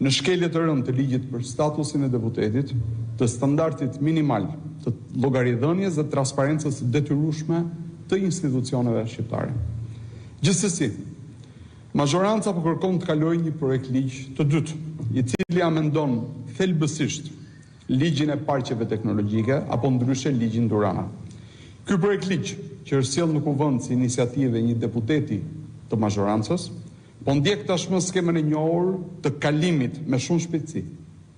në shkelje të rëndë të ligjit për statusin e deputetit, të standardit minimal të llogaridhënies dhe transparencës së detyrueshme të institucioneve shqiptare. Gjithsesi, majoranca po kërkon të kalojë një projekt ligj të dytë, i cili amendon thelbësisht ligjin e parqeve teknologjike apo ndryshe ligjin Durana. Ky projekt ligj, që është sjellë në kuvend si iniciativë e një deputeti të majorancës, po ndjek tashmë skemën e njohur të kalimit me shumë shpejtësi,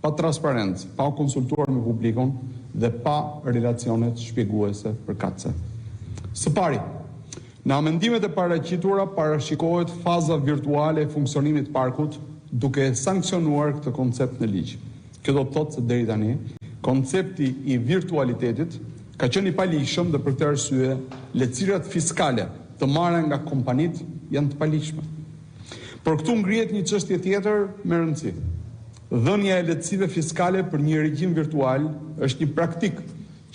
pa transparencë, pa konsultuar me publikun dhe pa relacionet shpjeguese përkatëse. Së pari, në amendimet e paraqitura parashikohet faza virtuale e funksionimit të parkut, duke sankcionuar këtë koncept në ligj. Kjo do të thotë se deri tani koncepti i virtualitetit ka qenë i paligjshëm dhe për këtë arsye lehtësirat fiskale të marra nga kompanitë janë të paligjshme. Por këtu ngrihet një çështje tjetër me rëndësi. Dhënia e lehtësive fiskale për një regjim virtual është një praktikë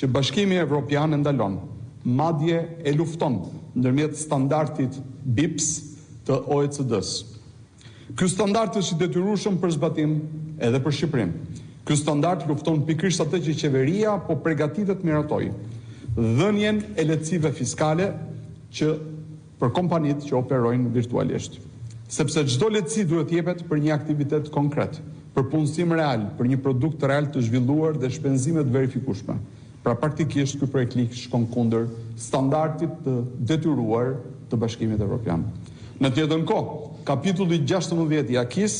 që Bashkimi Evropian e ndalon, madje e lufton ndërmjet standardit BEPS të OECD-s. Ky standard është i detyrueshëm për zbatim edhe për Shqipërinë. Ky standard lufton pikërisht atë që qeveria po përgatitet miratojë. Dhënien e lehtësive fiskale që për kompanitë që operojnë virtualisht. Sepse çdo lehtësi duhet jepet për një aktivitet konkret, për punësim real, për një produkt real të zhvilluar dhe shpenzime të verifikueshme. Pra praktikisht ky projekt ligj shkon kundër standardit të detyruar të Bashkimit Evropian. Në të njëjtën kohë, kapitulli 16 i AKIS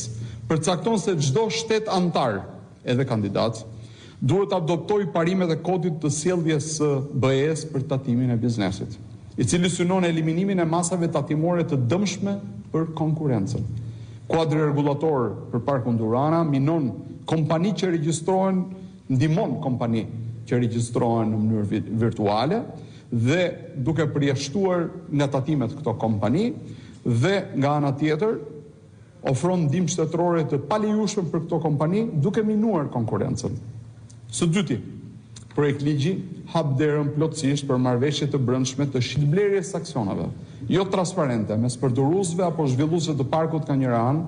përcakton se çdo shtet antar, edhe kandidat, duhet adoptojë parimet e kodit të sjelljes së BE-s për tatimin e biznesit, i cili synon eliminimin e masave tatimore të dëmshme për konkurrencën. Kuadri rregullator për parkun Durana minon kompani që regjistrohen, ndihmon kompani që regjistrohen në mënyrë virtuale dhe duke përjashtuar nga tatimet këto kompani dhe nga ana tjetër ofron ndihmë shtetërore të palejueshme për këto kompani duke minuar konkurrencën. Së dyti, projekt ligji hap derën plotësisht për marrëveshje të brendshme të shitblerjes së aksioneve, jo transparente mes përdoruesve apo zhvilluesve të parkut nga njëra anë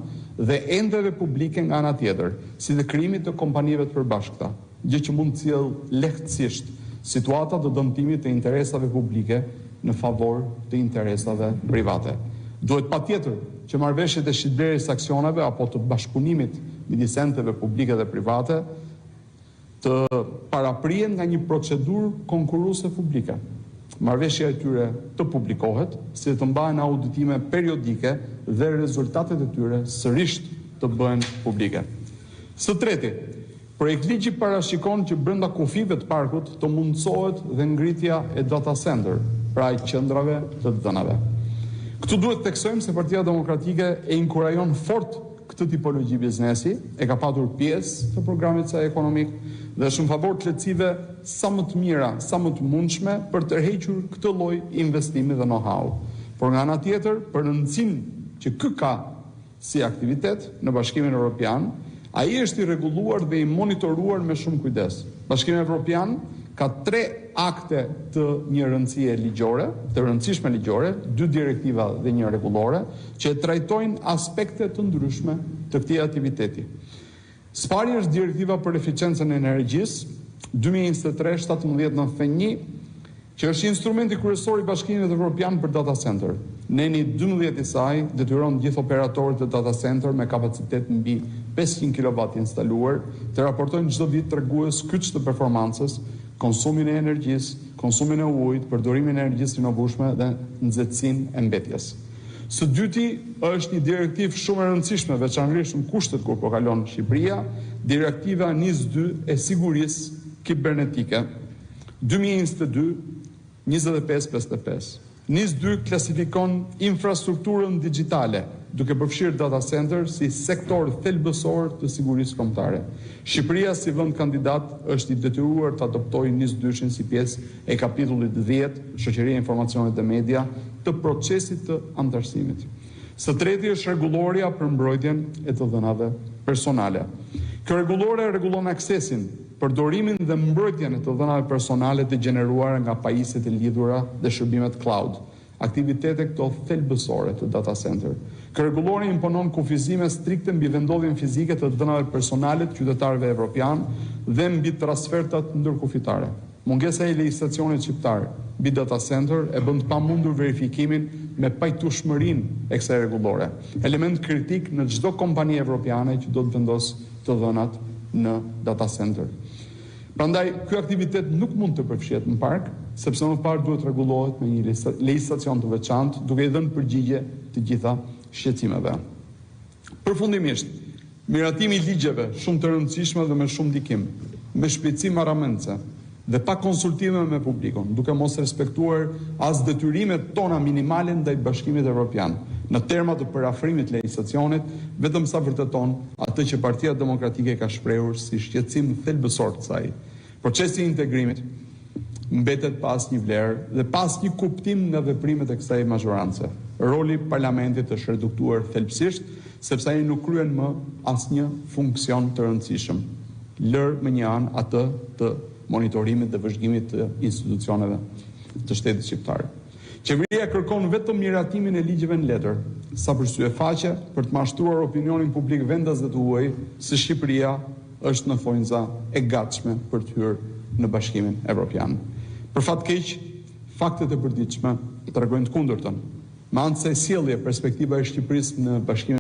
dhe endeve publike nga ana tjetër, si dhe krijimit të kompanive të përbashkëta, gjë që mund të sjellë lehtësisht situata të dëmtimit të interesave publike në favor të interesave private. Duhet patjetër që marrëveshjet e shitblerjes së aksioneve apo të bashkëpunimit midis enteve publike dhe private të paraprihen nga një procedurë konkurruese publike. Marrëveshja e tyre të publikohet, si të mbahen auditime periodike dhe rezultatet e tyre sërish të bëhen publike. Së treti, projekt ligji parashikon që brenda kufive të parkut të mundësohet dhe ngritja e data center, pra e qendrave të dhënave. Këtu duhet të theksojmë se Partia Demokratike e inkurajon fort këtë tipologji biznesi, e ka patur pjesë të programit saj ekonomik dhe është në favor të lehtësive sa më të mira, sa më të mundshme për të tërhequr këtë lloj investimi dhe know-how. Por nga ana tjetër, për rëndësinë që ky ka si aktivitet në Bashkimin Evropian, ai është i rregulluar dhe i monitoruar me shumë kujdes. Bashkimi Evropian ka 3 akte të një rëndësie ligjore, të rëndësishme ligjore, 2 direktiva dhe 1 rregullore, që trajtojnë aspekte të ndryshme të këtij aktiviteti. Së pari është direktiva për eficiencën e energjisë 2023/1791, që është instrumenti kryesor i Bashkimit Evropian për data center. Neni 12 i saj detyron gjithë operatorët e data center me kapacitet mbi 500 kW instaluar të raportojnë çdo ditë tregues kyç të performancës, konsumin e energjisë, konsumin e ujit, përdorimin e energjisë rinovueshme dhe nxehtësinë e mbetjes. Së dyti është një direktivë shumë e rëndësishme, veçanërisht në kushtet kur po kalon Shqipëria, direktiva NIS2 e sigurisë kibernetike 2022-2555. NIS2 klasifikon infrastrukturën digjitale, duke përfshirë data center si sektor thelbësor të sigurisë kombëtare. Shqipëria si vend kandidat është i detyruar të adoptojë NIS2 si pjesë e kapitullit 10, shoqëria e informacionit dhe media, të procesit të antarësimit. Së treti është rregulloria për mbrojtjen e të dhënave personale. Kjo rregullore rregullon aksesin, përdorimin dhe mbrojtjen e të dhënave personale të gjeneruara nga pajisjet e lidhura dhe shërbimet cloud, aktivitete këto thelbësore të data center. Kërregullori imponon kufizime strikte mbi vendodhjen fizike të dhënave personale të qytetarëve evropian dhe mbi transfertat ndërkufitare. Mungesa e legjislacionit shqiptar mbi data center e bën të pamundur verifikimin me pajtueshmërinë e kësaj rregullore. Element kritik në çdo kompani evropiane që do të vendosë të dhënat në data center. Prandaj, ky aktivitet nuk mund të përfshihet në park, sepse më parë duhet rregullohet me një legjislacion të veçantë, duke i dhënë përgjigje të gjitha shqetësimeve. Përfundimisht, miratimi i ligjeve shumë të rëndësishme dhe me shumë ndikim, me shpejtësi marramendse dhe pa konsultime me publikun, duke mos respektuar as detyrimet tona minimale ndaj Bashkimit Evropian, në terma të parafrimit legjislacionit, vetëm sa vërteton atë që Partia Demokratike ka shprehur si shqetësim thelbësor të saj. Procesi i integrimit mbetet pas një vlerë dhe pas një kuptim nga veprimet e kësaj magjorance. Roli parlamentit është reduktuar thelbësisht, sepse ai nuk kryen më asnjë funksion të rëndësishëm. Lër me një anë atë të monitorimit dhe vëzhgimit të institucioneve të shtetit shqiptar. Qeveria kërkon vetëm miratimin e ligjeve në letër, sa për syefaqe për të mashtruar opinionin publik vendas dhe të huaj se Shqipëria është në thonjza e gatshme për të hyrë në Bashkimin Evropian. Për fat keq, faktet e përditshme tregojnë të kundërtën. Me anë se sjellje perspektiva e Shqipërisë në Bashkimin